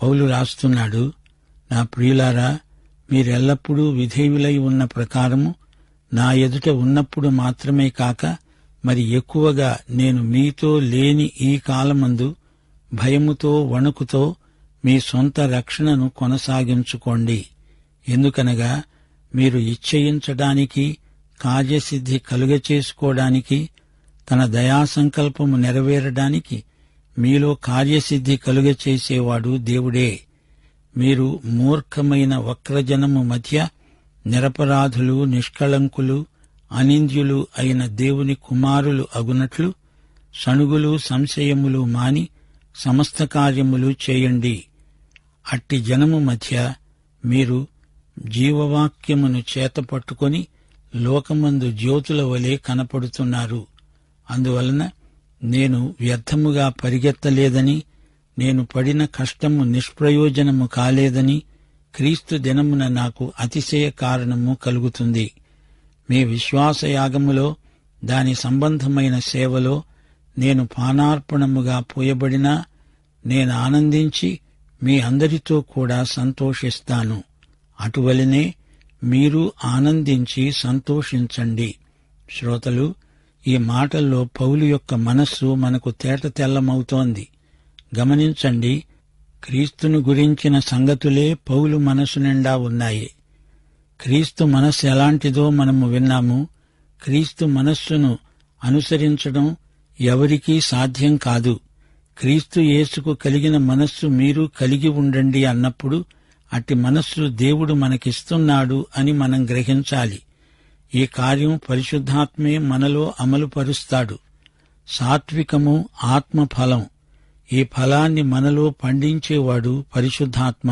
పౌలు రాస్తున్నాడు, నా ప్రియులారా, మీరెల్లప్పుడూ విధేయులై ఉన్న ప్రకారము నా ఎదుట ఉన్నప్పుడు మాత్రమే కాక మరి ఎక్కువగా నేను మీతో లేని ఈ కాలమందు భయముతో వణుకుతో మీ సొంత రక్షణను కొనసాగించుకోండి. ఎందుకనగా మీరు ఇచ్చయించడానికి, కార్యసిద్ధి కలుగచేసుకోవడానికి, తన దయాసంకల్పము నెరవేరడానికి మీలో కార్యసిద్ధి కలుగచేసేవాడు దేవుడే. మీరు మూర్ఖమైన వక్రజనము మధ్య నిరపరాధులు, నిష్కళంకులు, అనింద్యులు అయిన దేవుని కుమారులు అగునట్లు సణుగులు, సంశయములు మాని సమస్త కార్యములు చేయండి. అట్టి జనము మధ్య మీరు జీవవాక్యమును చేతపట్టుకొని లోకమందు జ్యోతుల వలె కనపడుతున్నారు. అందువలన నేను వ్యర్థముగా పరిగెత్తలేదని, నేను పడిన కష్టము నిష్ప్రయోజనము కాలేదని క్రీస్తు దినమున నాకు అతిశయ కారణము కలుగుతుంది. మీ విశ్వాసయాగములో, దాని సంబంధమైన సేవలో నేను పానార్పణముగా పోయబడినా నేను ఆనందించి మీ అందరితో కూడా సంతోషిస్తాను. అటువలనే మీరు ఆనందించి సంతోషించండి. శ్రోతలు, ఈ మాటల్లో పౌలు యొక్క మనస్సు మనకు తేటతెల్లమవుతోంది. గమనించండి, క్రీస్తును గురించిన సంగతులే పౌలు మనసు నిండా ఉన్నాయి. క్రీస్తు మనస్సు ఎలాంటిదో మనము విన్నాము. క్రీస్తు మనస్సును అనుసరించడం ఎవరికీ సాధ్యం కాదు. క్రీస్తు యేసుకు కలిగిన మనస్సు మీరు కలిగి ఉండండి అన్నప్పుడు అట్టి మనస్సు దేవుడు మనకిస్తున్నాడు అని మనం గ్రహించాలి. ఈ కార్యం పరిశుద్ధాత్మే మనలో అమలుపరుస్తాడు. సాత్వికము ఆత్మఫలం. ఈ ఫలాన్ని మనలో పండించేవాడు పరిశుద్ధాత్మ.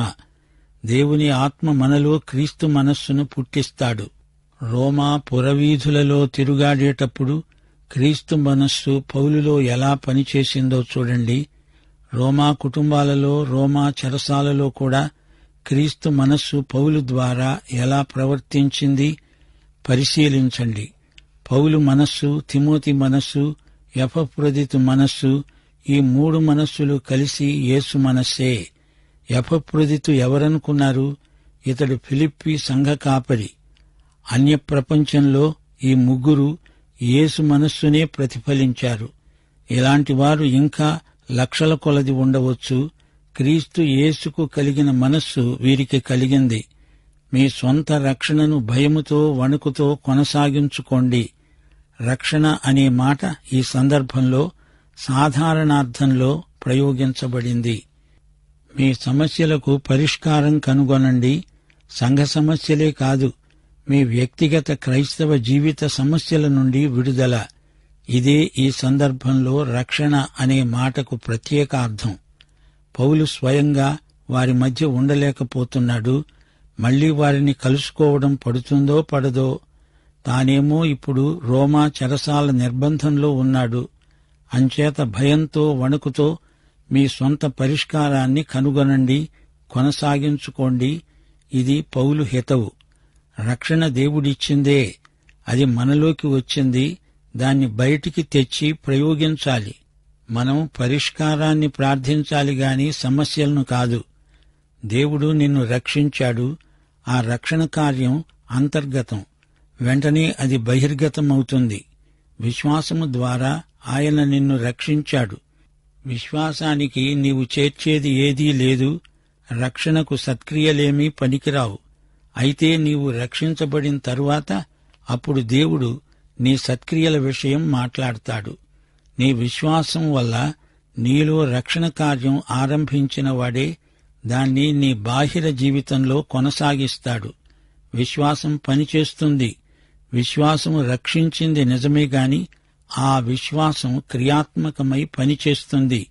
దేవుని ఆత్మ మనలో క్రీస్తు మనస్సును పుట్టిస్తాడు. రోమా పురవీధులలో తిరుగాడేటప్పుడు క్రీస్తు మనస్సు పౌలులో ఎలా పనిచేసిందో చూడండి. రోమా కుటుంబాలలో, రోమా చెరసాలలో కూడా క్రీస్తు మనస్సు పౌలు ద్వారా ఎలా ప్రవర్తించింది పరిశీలించండి. పౌలు మనస్సు, తిమోతి మనస్సు, ఎపఫ్రొదితు మనస్సు, ఈ మూడు మనస్సులు కలిసి యేసు మనస్సే. ఎపఫ్రొదితు ఎవరనుకున్నారు? ఇతడు ఫిలిప్పి సంఘ కాపరి. అన్యప్రపంచంలో ఈ ముగ్గురు యేసు మనస్సునే ప్రతిఫలించారు. ఇలాంటి వారు ఇంకా లక్షల కొలది ఉండవచ్చు. క్రీస్తు యేసుకు కలిగిన మనస్సు వీరికి కలిగింది. మీ సొంత రక్షణను భయముతో వణుకుతో కొనసాగించుకోండి. రక్షణ అనే మాట ఈ సందర్భంలో సాధారణార్థంలో ప్రయోగించబడింది. మీ సమస్యలకు పరిష్కారం కనుగొనండి. సంఘ సమస్యలే కాదు, మీ వ్యక్తిగత క్రైస్తవ జీవిత సమస్యల నుండి విడుదల. ఇదే ఈ సందర్భంలో రక్షణ అనే మాటకు ప్రత్యేక అర్థం. పౌలు స్వయంగా వారి మధ్య ఉండలేకపోతున్నాడు. మళ్లీ వారిని కలుసుకోవడం పడుతుందో పడదో. తానేమో ఇప్పుడు రోమా చెరసాల నిర్బంధంలో ఉన్నాడు. అంచేత భయంతో వణుకుతో మీ సొంత పరిష్కారాన్ని కనుగొనండి, కొనసాగించుకోండి. ఇది పౌలు హితవు. రక్షణ దేవుడిచ్చిందే, అది మనలోకి వచ్చింది. దాన్ని బయటికి తెచ్చి ప్రయోగించాలి. మనం పరిష్కారాన్ని ప్రార్థించాలి గాని సమస్యలను కాదు. దేవుడు నిన్ను రక్షించాడు. ఆ రక్షణ కార్యం అంతర్గతం. వెంటనే అది బహిర్గతమవుతుంది. విశ్వాసము ద్వారా ఆయన నిన్ను రక్షించాడు. విశ్వాసానికి నీవు చేర్చేది ఏదీ లేదు. రక్షణకు సత్క్రియలేమీ పనికిరావు. అయితే నీవు రక్షించబడిన తరువాత అప్పుడు దేవుడు నీ సత్క్రియల విషయం మాట్లాడతాడు. నీ విశ్వాసం వల్ల నీలో రక్షణ కార్యం ఆరంభించిన వాడే దాన్ని నీ బాహిర జీవితంలో కొనసాగిస్తాడు. విశ్వాసం పనిచేస్తుంది. విశ్వాసము రక్షించింది నిజమే గాని ఆ విశ్వాసం క్రియాత్మకమై పనిచేస్తుంది.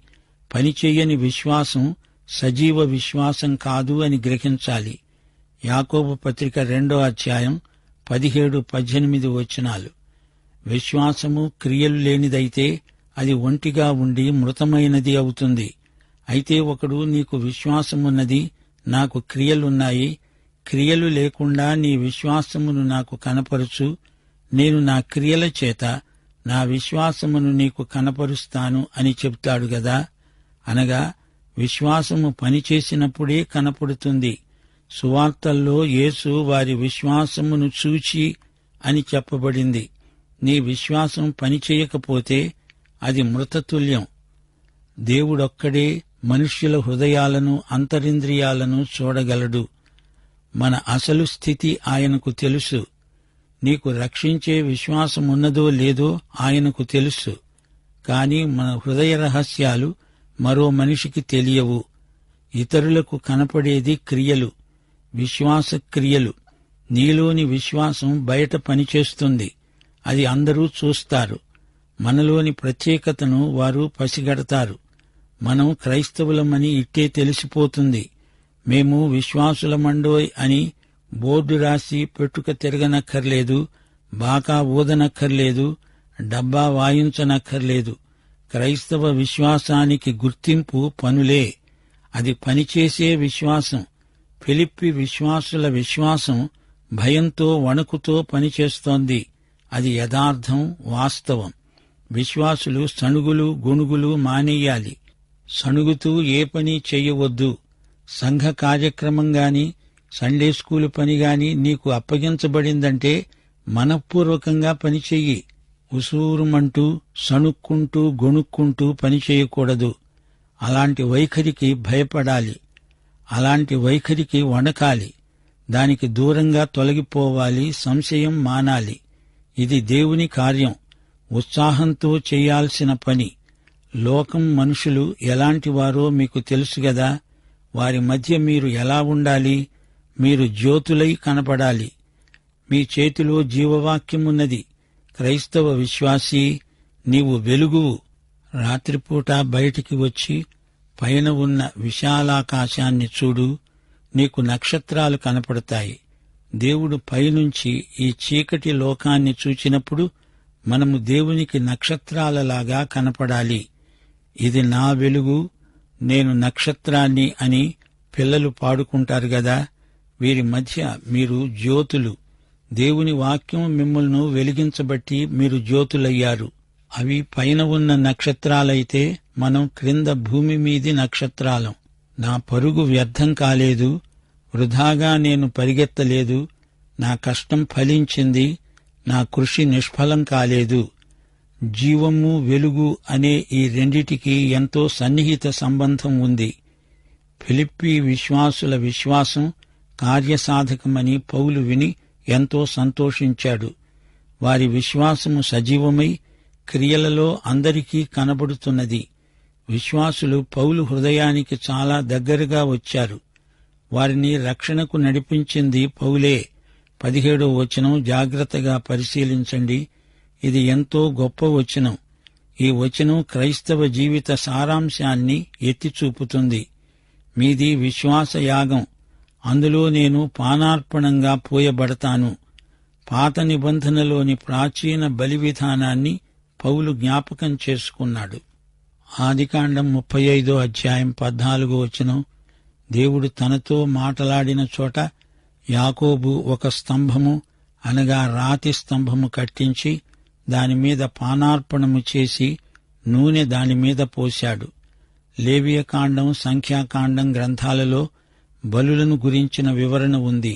పనిచేయని విశ్వాసం సజీవ విశ్వాసం కాదు అని గ్రహించాలి. యాకోబు పత్రిక 2వ అధ్యాయం 17-18 వచనాలు. విశ్వాసము క్రియలు లేనిదైతే అది ఒంటిగా ఉండి మృతమైనది అవుతుంది. అయితే ఒకడు నీకు విశ్వాసమున్నది, నాకు క్రియలున్నాయి, క్రియలు లేకుండా నీ విశ్వాసమును నాకు కనపరుచు, నేను నా క్రియల చేత నా విశ్వాసమును నీకు కనపరుస్తాను అని చెప్తాడు గదా. అనగా విశ్వాసము పనిచేసినప్పుడే కనపడుతుంది. సువార్తల్లో యేసు వారి విశ్వాసమును చూచి అని చెప్పబడింది. నీ విశ్వాసం పనిచేయకపోతే అది మృతతుల్యం. దేవుడొక్కడే మనుష్యుల హృదయాలను అంతరింద్రియాలను చూడగలడు. మన అసలు స్థితి ఆయనకు తెలుసు. నీకు రక్షించే విశ్వాసమున్నదో లేదో ఆయనకు తెలుసు. కాని మన హృదయ రహస్యాలు మరో మనిషికి తెలియవు. ఇతరులకు కనపడేది క్రియలు, విశ్వాస క్రియలు. నీలోని విశ్వాసం బయట పనిచేస్తుంది. అది అందరూ చూస్తారు. మనలోని ప్రత్యేకతను వారు పసిగడతారు. మనం క్రైస్తవులమని ఇట్టే తెలిసిపోతుంది. మేము విశ్వాసులమండోయ్ అని బోర్డు రాసి పెట్టుక తిరగనక్కర్లేదు, బాకా ఊదనక్కర్లేదు, డబ్బా వాయించనక్కర్లేదు. క్రైస్తవ విశ్వాసానికి గుర్తింపు పనులే. అది పనిచేసే విశ్వాసం. ఫిలిప్పి విశ్వాసుల విశ్వాసం భయంతో వణుకుతో పనిచేస్తోంది. అది యథార్థం, వాస్తవం. విశ్వాసులు సణుగులు గొణుగులు మానేయాలి. సణుగుతూ ఏ పని చెయ్యవద్దు. సంఘ కార్యక్రమం గాని సండే స్కూలు పనిగాని నీకు అప్పగించబడిందంటే మనఃపూర్వకంగా పనిచెయ్యి. ఉసూరుమంటూ సణుక్కుంటూ గొణుక్కుంటూ పనిచేయకూడదు. అలాంటి వైఖరికి భయపడాలి. అలాంటి వైఖరికి వణకాలి. దానికి దూరంగా తొలగిపోవాలి. సంశయం మానాలి. ఇది దేవుని కార్యం. ఉత్సాహంతో చేయాల్సిన పని. లోకం మనుషులు ఎలాంటివారో మీకు తెలుసుగదా. వారి మధ్య మీరు ఎలా ఉండాలి? మీరు జ్యోతులై కనపడాలి. మీ చేతిలో జీవవాక్యమున్నది. క్రైస్తవ విశ్వాసీ, నీవు వెలుగువు. రాత్రిపూట బయటికి వచ్చి పైన ఉన్న విశాలాకాశాన్ని చూడు. నీకు నక్షత్రాలు కనపడతాయి. దేవుడు పైనుంచి ఈ చీకటి లోకాన్ని చూచినప్పుడు మనము దేవునికి నక్షత్రాలలాగా కనపడాలి. ఇది నా వెలుగు, నేను నక్షత్రాన్ని అని పిల్లలు పాడుకుంటారు గదా. వీరి మధ్య మీరు జ్యోతులు. దేవుని వాక్యం మిమ్మల్ని వెలిగించబట్టి మీరు జ్యోతులయ్యారు. అవి పైన ఉన్న నక్షత్రాలైతే మనం క్రింద భూమి మీది నక్షత్రాలం. నా పరుగు వ్యర్థం కాలేదు, వృధాగా నేను పరిగెత్తలేదు. నా కష్టం ఫలించింది, నా కృషి నిష్ఫలం కాలేదు. జీవము వెలుగు అనే ఈ రెండిటికి ఎంతో సన్నిహిత సంబంధం ఉంది. ఫిలిప్పీ విశ్వాసుల విశ్వాసం కార్యసాధకమని పౌలు విని ఎంతో సంతోషించాడు. వారి విశ్వాసము సజీవమై క్రియలలో అందరికీ కనబడుతున్నది. విశ్వాసులు పౌలు హృదయానికి చాలా దగ్గరగా వచ్చారు. వారిని రక్షణకు నడిపించింది పౌలే. 17వ వచనం జాగ్రత్తగా పరిశీలించండి. ఇది ఎంతో గొప్ప వచనం. ఈ వచనం క్రైస్తవ జీవిత సారాంశాన్ని ఎత్తిచూపుతుంది. మీది విశ్వాసయాగం, అందులో నేను పానార్పణంగా పోయబడతాను. పాత నిబంధనలోని ప్రాచీన బలి విధానాన్ని పౌలు జ్ఞాపకం చేసుకున్నాడు. ఆదికాండం 35వ అధ్యాయం 14వ వచనం, దేవుడు తనతో మాటలాడిన చోట యాకోబు ఒక స్తంభము అనగా రాతి స్తంభము కట్టించి దానిమీద పానార్పణము చేసి నూనె దానిమీద పోశాడు. లేవియకాండం, సంఖ్యాకాండం గ్రంథాలలో బలులను గురించిన వివరణ ఉంది.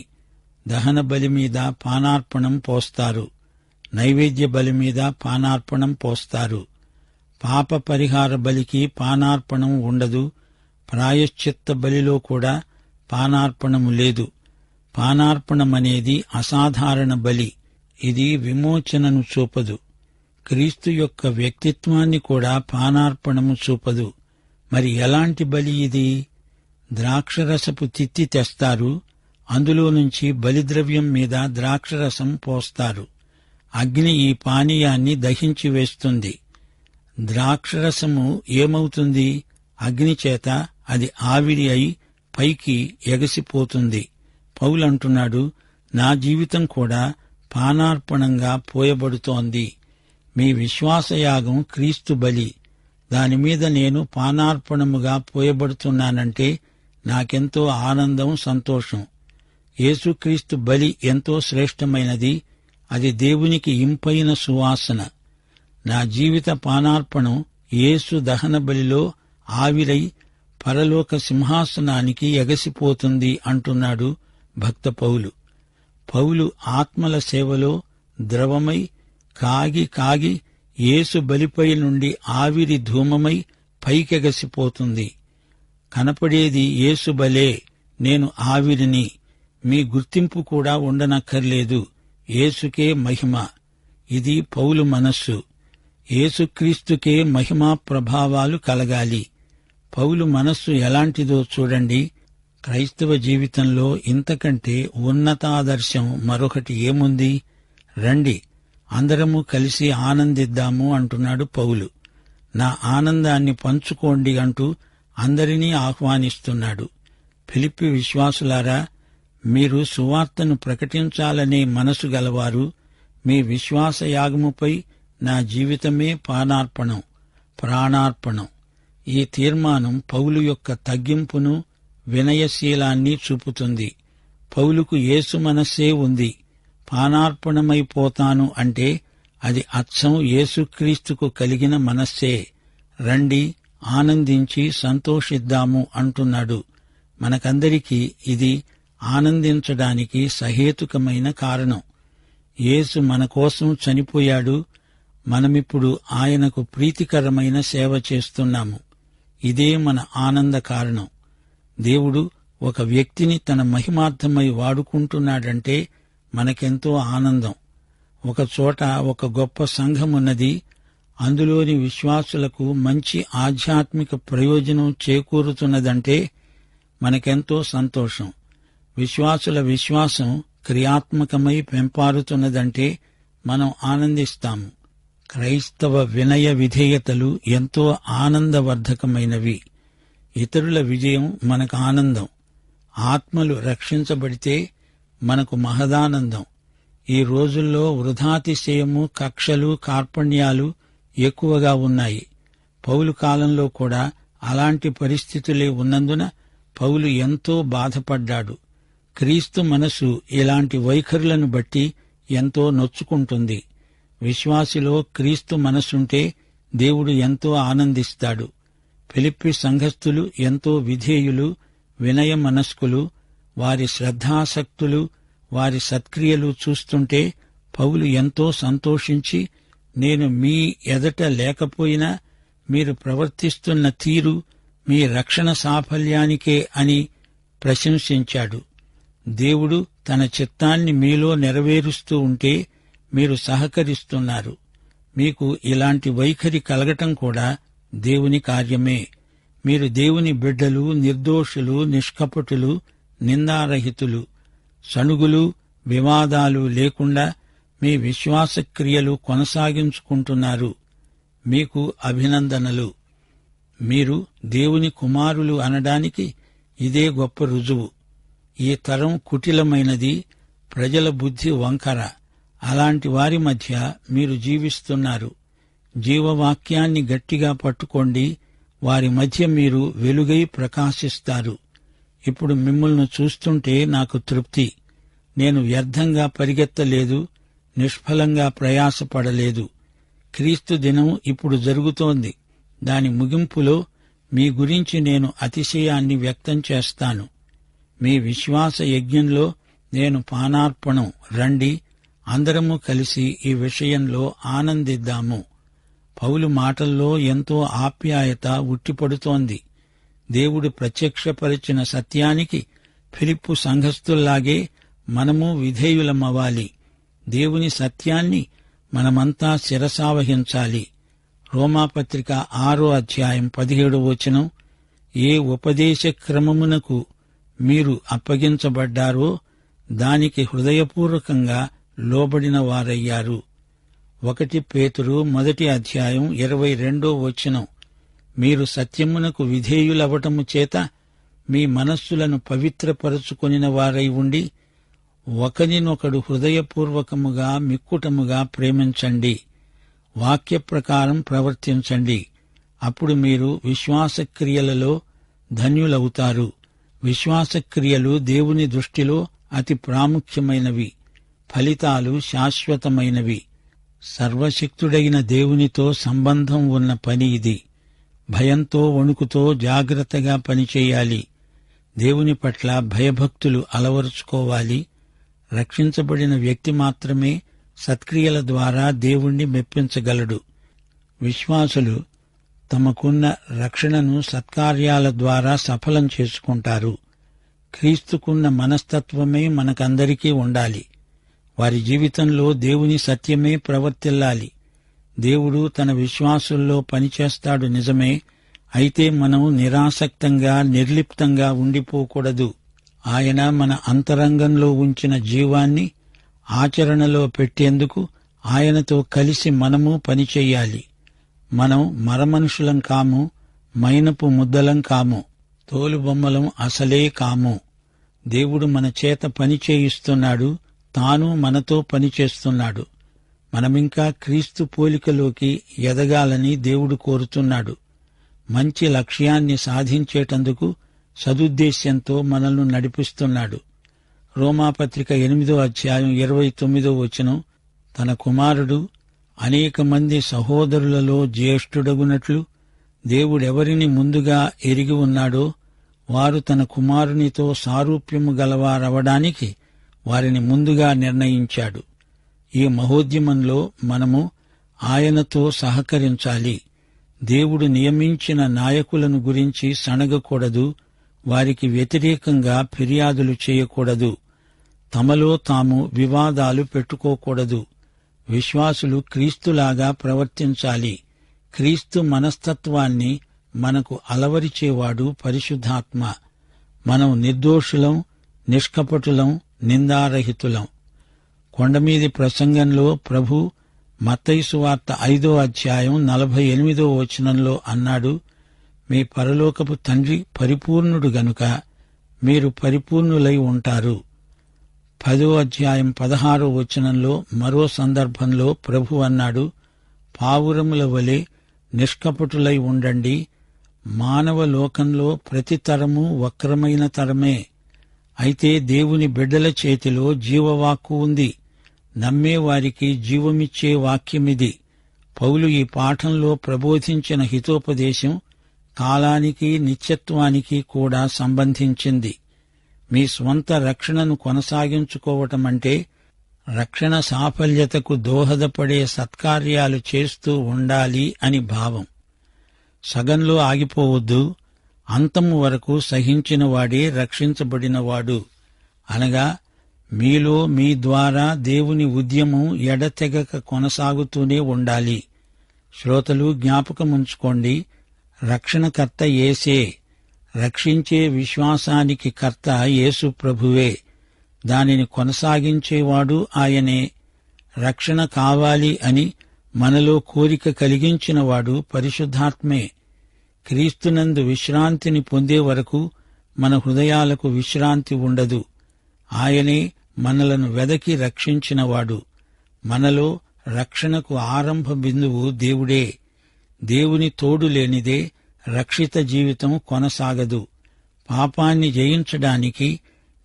దహన బలి మీద పానార్పణం పోస్తారు, నైవేద్య బలి మీద పానార్పణం పోస్తారు. పాప పరిహార బలికి పానార్పణం ఉండదు. ప్రాయశ్చిత్త బలిలో కూడా పానార్పణము లేదు. పానార్పణమనేది అసాధారణ బలి. ఇది విమోచనను చూపదు. క్రీస్తు యొక్క వ్యక్తిత్వాన్ని కూడా పానార్పణము చూపదు. మరి ఎలాంటి బలి ఇది? ద్రాక్షరసపు తిత్తి తెస్తారు, అందులో నుంచి బలిద్రవ్యం మీద ద్రాక్షరసం పోస్తారు. అగ్ని ఈ పానీయాన్ని దహించి వేస్తుంది. ద్రాక్షరసము ఏమవుతుంది? అగ్నిచేత అది ఆవిరి అయి పైకి ఎగసిపోతుంది. పౌలంటున్నాడు, నా జీవితం కూడా పానార్పణంగా పోయబడుతోంది. మీ విశ్వాసయాగం క్రీస్తు బలి. దానిమీద నేను పానార్పణముగా పోయబడుతున్నానంటే నాకెంతో ఆనందం, సంతోషం. యేసుక్రీస్తు బలి ఎంతో శ్రేష్టమైనది. అది దేవునికి ఇంపైన సువాసన. నా జీవిత పానార్పణం యేసు దహన బలిలో ఆవిరై పరలోక సింహాసనానికి ఎగసిపోతుంది అంటున్నాడు భక్త పౌలు. పౌలు ఆత్మల సేవలో ద్రవమై కాగి కాగి యేసు బలిపై నుండి ఆవిరి ధూమమై పైకెగసిపోతుంది. కనపడేది యేసు బలే, నేను ఆవిరిని. మీ గుర్తింపు కూడా ఉండనక్కర్లేదు. యేసుకే మహిమ. ఇది పౌలు మనస్సు. యేసుక్రీస్తుకే మహిమా ప్రభావాలు కలగాలి. పౌలు మనస్సు ఎలాంటిదో చూడండి. క్రైస్తవ జీవితంలో ఇంతకంటే ఉన్నతాదర్శం మరొకటి ఏముంది? రండి, అందరము కలిసి ఆనందిద్దాము అంటున్నాడు పౌలు. నా ఆనందాన్ని పంచుకోండి అంటూ అందరినీ ఆహ్వానిస్తున్నాడు. ఫిలిప్పి విశ్వాసులారా, మీరు సువార్తను ప్రకటించాలనే మనసు గలవారు. మీ విశ్వాసయాగముపై నా జీవితమే పానార్పణం, ప్రాణార్పణం. ఈ తీర్మానం పౌలు యొక్క తగ్గింపును, వినయశీలాన్ని చూపుతుంది. పౌలుకు యేసు మనస్సే ఉంది. పానార్పణమైపోతాను అంటే అది అచ్చం యేసుక్రీస్తుకు కలిగిన మనస్సే. రండి, ఆనందించి సంతోషిద్దాము అంటున్నాడు. మనకందరికీ ఇది ఆనందించడానికి సహేతుకమైన కారణం. యేసు మన కోసం చనిపోయాడు. మనమిప్పుడు ఆయనకు ప్రీతికరమైన సేవ చేస్తున్నాము. ఇదే మన ఆనంద కారణం. దేవుడు ఒక వ్యక్తిని తన మహిమార్థమై వాడుకుంటున్నాడంటే మనకెంతో ఆనందం. ఒకచోట ఒక గొప్ప సంఘమున్నది. అందులోని విశ్వాసులకు మంచి ఆధ్యాత్మిక ప్రయోజనం చేకూరుతున్నదంటే మనకెంతో సంతోషం. విశ్వాసుల విశ్వాసం క్రియాత్మకమై పెంపారుతున్నదంటే మనం ఆనందిస్తాము. క్రైస్తవ వినయ విధేయతలు ఎంతో ఆనందవర్ధకమైనవి. ఇతరుల విజయం మనకు ఆనందం. ఆత్మలు రక్షించబడితే మనకు మహదానందం. ఈ రోజుల్లో వృథాతిశయము, కక్షలు, కార్పణ్యాలు ఎక్కువగా ఉన్నాయి. పౌలు కాలంలో కూడా అలాంటి పరిస్థితులే ఉన్నందున పౌలు ఎంతో బాధపడ్డాడు. క్రీస్తు మనసు ఇలాంటి వైఖరులను బట్టి ఎంతో నొచ్చుకుంటుంది. విశ్వాసిలో క్రీస్తు మనసుంటే దేవుడు ఎంతో ఆనందిస్తాడు. ఫిలిప్పి సంఘస్థులు ఎంతో విధేయులు, వినయ మనస్కులు. వారి శ్రద్ధాసక్తులు, వారి సత్క్రియలు చూస్తుంటే పౌలు ఎంతో సంతోషించి, నేను మీ ఎదట లేకపోయినా మీరు ప్రవర్తిస్తున్న తీరు మీ రక్షణ సాఫల్యానికే అని ప్రశంసించాడు. దేవుడు తన చిత్తాన్ని మీలో నెరవేరుస్తూ ఉంటే మీరు సహకరిస్తున్నారు. మీకు ఇలాంటి వైఖరి కలగటం కూడా దేవుని కార్యమే. మీరు దేవుని బిడ్డలు, నిర్దోషులు, నిష్కపటులు, నిందారహితులు. సణుగులు, వివాదాలు లేకుండా మీ విశ్వాస క్రియలు కొనసాగించుకుంటున్నారు. మీకు అభినందనలు. మీరు దేవుని కుమారులు అనడానికి ఇదే గొప్ప రుజువు. ఈ తరం కుటిలమైనది, ప్రజల బుద్ధి వంకర. అలాంటి వారి మధ్య మీరు జీవిస్తున్నారు. జీవవాక్యాన్ని గట్టిగా పట్టుకోండి. వారి మధ్య మీరు వెలుగై ప్రకాశిస్తారు. ఇప్పుడు మిమ్మల్ని చూస్తుంటే నాకు తృప్తి. నేను వ్యర్థంగా పరిగెత్తలేదు, నిష్ఫలంగా ప్రయాసపడలేదు. క్రీస్తు దినం ఇప్పుడు జరుగుతోంది. దాని ముగింపులో మీ గురించి నేను అతిశయాన్ని వ్యక్తం చేస్తాను. మీ విశ్వాస యజ్ఞంలో నేను పానార్పణం. రండి, అందరము కలిసి ఈ విషయంలో ఆనందిద్దాము. పౌలు మాటల్లో ఎంతో ఆప్యాయత ఉట్టిపడుతోంది. దేవుడు ప్రత్యక్షపరిచిన సత్యానికి ఫిలిప్పు సంఘస్థుల్లాగే మనము విధేయులమవ్వాలి. దేవుని సత్యాన్ని మనమంతా శిరసావహించాలి. రోమాపత్రిక 6:17 ఏ ఉపదేశ క్రమమునకు మీరు అప్పగించబడ్డారో దానికి హృదయపూర్వకంగా లోబడిన వారయ్యారు. 1 పేతురు 1:22 మీరు సత్యమునకు విధేయులవటము చేత మీ మనస్సులను పవిత్రపరచుకొనిన వారై ఉండి ఒకనినొకడు హృదయపూర్వకముగా మిక్కుటముగా ప్రేమించండి. వాక్య ప్రకారం ప్రవర్తించండి. అప్పుడు మీరు విశ్వాసక్రియలలో ధన్యులవుతారు. విశ్వాసక్రియలు దేవుని దృష్టిలో అతి ప్రాముఖ్యమైనవి. ఫలితాలు శాశ్వతమైనవి. సర్వశక్తుడైన దేవునితో సంబంధం ఉన్న పని ఇది. భయంతో వణుకుతో జాగ్రత్తగా పనిచేయాలి. దేవుని పట్ల భయభక్తులు అలవరుచుకోవాలి. రక్షించబడిన వ్యక్తి మాత్రమే సత్క్రియల ద్వారా దేవుణ్ణి మెప్పించగలడు. విశ్వాసులు తమకున్న రక్షణను సత్కార్యాల ద్వారా సఫలం చేసుకుంటారు. క్రీస్తుకున్న మనస్తత్వమే మనకందరికీ ఉండాలి. వారి జీవితంలో దేవుని సత్యమే ప్రవర్తిల్లాలి. దేవుడు తన విశ్వాసుల్లో పనిచేస్తాడు నిజమే, అయితే మనం నిరాసక్తంగా నిర్లిప్తంగా ఉండిపోకూడదు. ఆయన మన అంతరంగంలో ఉంచిన జీవాన్ని ఆచరణలో పెట్టేందుకు ఆయనతో కలిసి మనము పనిచెయ్యాలి. మనం మరమనుషులం కాము, మైనపు ముద్దలం కాము, తోలుబొమ్మలం అసలే కాము. దేవుడు మన చేత పని చేయిస్తున్నాడు, తాను మనతో పనిచేస్తున్నాడు. మనమింకా క్రీస్తు పోలికలోకి ఎదగాలని దేవుడు కోరుతున్నాడు. మంచి లక్ష్యాన్ని సాధించేటందుకు సదుద్దేశ్యంతో మనల్ని నడిపిస్తున్నాడు. రోమాపత్రిక 8వ అధ్యాయం 29వ వచనం, తన కుమారుడు అనేక మంది సహోదరులలో జ్యేష్ఠుడగునట్లు దేవుడెవరిని ముందుగా ఎరిగి ఉన్నాడో వారు తన కుమారునితో సారూప్యము గలవారవడానికి వారిని ముందుగా నిర్ణయించాడు. ఈ మహోద్యమంలో మనము ఆయనతో సహకరించాలి. దేవుడు నియమించిన నాయకులను గురించి సణగకూడదు, వారికి వ్యతిరేకంగా ఫిర్యాదులు చేయకూడదు, తమలో తాము వివాదాలు పెట్టుకోకూడదు. విశ్వాసులు క్రీస్తులాగా ప్రవర్తించాలి. క్రీస్తు మనస్తత్వాన్ని మనకు అలవరిచేవాడు పరిశుద్ధాత్మ. మనం నిర్దోషులం, నిష్కపటులం, నిందారహితులం. కొండమీది ప్రసంగంలో ప్రభు మత్తయి సువార్త 5వ అధ్యాయం 48వ వచనంలో అన్నాడు, మీ పరలోకపు తండ్రి పరిపూర్ణుడు గనుక మీరు పరిపూర్ణులై ఉంటారు. 10వ అధ్యాయం 16వ వచనంలో మరో సందర్భంలో ప్రభు అన్నాడు, పావురముల వలె నిష్కపటులై ఉండండి. మానవ లోకంలో ప్రతి తరము వక్రమైన తరమే, అయితే దేవుని బిడ్డల చేతిలో జీవవాక్కు ఉంది. నమ్మేవారికి జీవమిచ్చే వాక్యమిది. పౌలు ఈ పాఠంలో ప్రబోధించిన హితోపదేశం కాలానికి నిత్యత్వానికి కూడా సంబంధించింది. మీ స్వంత రక్షణను కొనసాగించుకోవటమంటే రక్షణ సాఫల్యతకు దోహదపడే సత్కార్యాలు చేస్తూ ఉండాలి అని భావం. సగంలో ఆగిపోవద్దు. అంతము వరకు సహించినవాడే రక్షించబడినవాడు. అనగా మీలో మీ ద్వారా దేవుని ఉద్యమం ఎడతెగక కొనసాగుతూనే ఉండాలి. శ్రోతలు జ్ఞాపకముంచుకోండి, రక్షణకర్త యేసే. రక్షించే విశ్వాసానికి కర్త యేసు ప్రభువే. దానిని కొనసాగించేవాడు ఆయనే. రక్షణ కావాలి అని మనలో కోరిక కలిగించినవాడు పరిశుద్ధాత్మే. క్రీస్తునందు విశ్రాంతిని పొందే వరకు మన హృదయాలకు విశ్రాంతి ఉండదు. ఆయనే మనలను వెదకి రక్షించినవాడు. మనలో రక్షణకు ఆరంభ బిందువు దేవుడే. దేవుని తోడు లేనిదే రక్షిత జీవితం కొనసాగదు. పాపాన్ని జయించడానికి,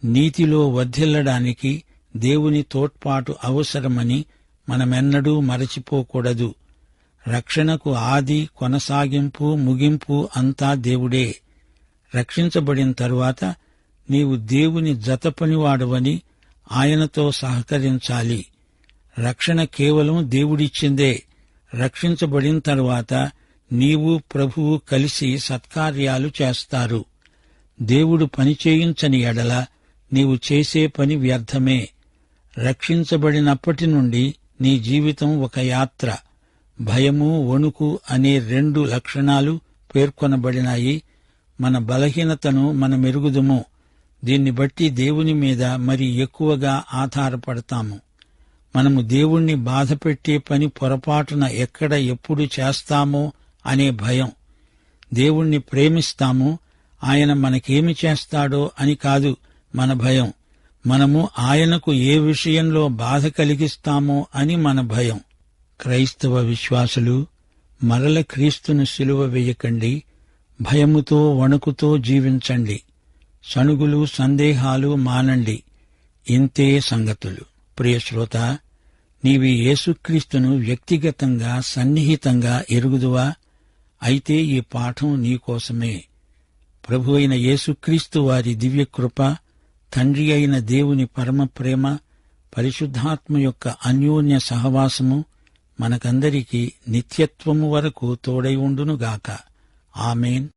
నీతిలో వర్ధిల్లడానికి దేవుని తోడ్పాటు అవసరమని మనమెన్నడూ మరచిపోకూడదు. రక్షణకు ఆది, కొనసాగింపు, ముగింపు అంతా దేవుడే. రక్షించబడిన తరువాత నీవు దేవుని జతపనివాడవని ఆయనతో సహకరించాలి. రక్షణ కేవలం దేవుడిచ్చిందే. రక్షించబడిన తరువాత నీవు ప్రభువు కలిసి సత్కార్యాలు చేస్తారు. దేవుడు పనిచేయించని ఎడల నీవు చేసే పని వ్యర్థమే. రక్షించబడినప్పటి నుండి నీ జీవితం ఒక యాత్ర. భయము, వణుకు అనే 2 లక్షణాలు పేర్కొనబడినాయి. మన బలహీనతను మనమెరుగుదుము. దీన్ని బట్టి దేవుని మీద మరి ఎక్కువగా ఆధారపడతాము. మనము దేవుణ్ణి బాధపెట్టే పని పొరపాటున ఎక్కడ ఎప్పుడు చేస్తామో అనే భయం. దేవుణ్ణి ప్రేమిస్తాము, ఆయన మనకేమి చేస్తాడో అని కాదు మన భయం. మనము ఆయనకు ఏ విషయంలో బాధ కలిగిస్తామో అని మన భయం. క్రైస్తవ విశ్వాసులు, మరల క్రీస్తును సిలువ వేయకండి. భయముతో వణుకుతో జీవించండి. సణుగులు, సందేహాలు మానండి. ఇంతే సంగతులు. ప్రియశ్రోత, నీవి యేసుక్రీస్తును వ్యక్తిగతంగా సన్నిహితంగా ఎరుగుదువా? అయితే ఈ పాఠం నీకోసమే. ప్రభు అయిన యేసుక్రీస్తు వారి దివ్యకృప, తండ్రి అయిన దేవుని పరమప్రేమ, పరిశుద్ధాత్మ యొక్క అన్యోన్య సహవాసము మనకందరికీ నిత్యత్వము వరకు తోడై ఉండునుగాక. ఆమేన్.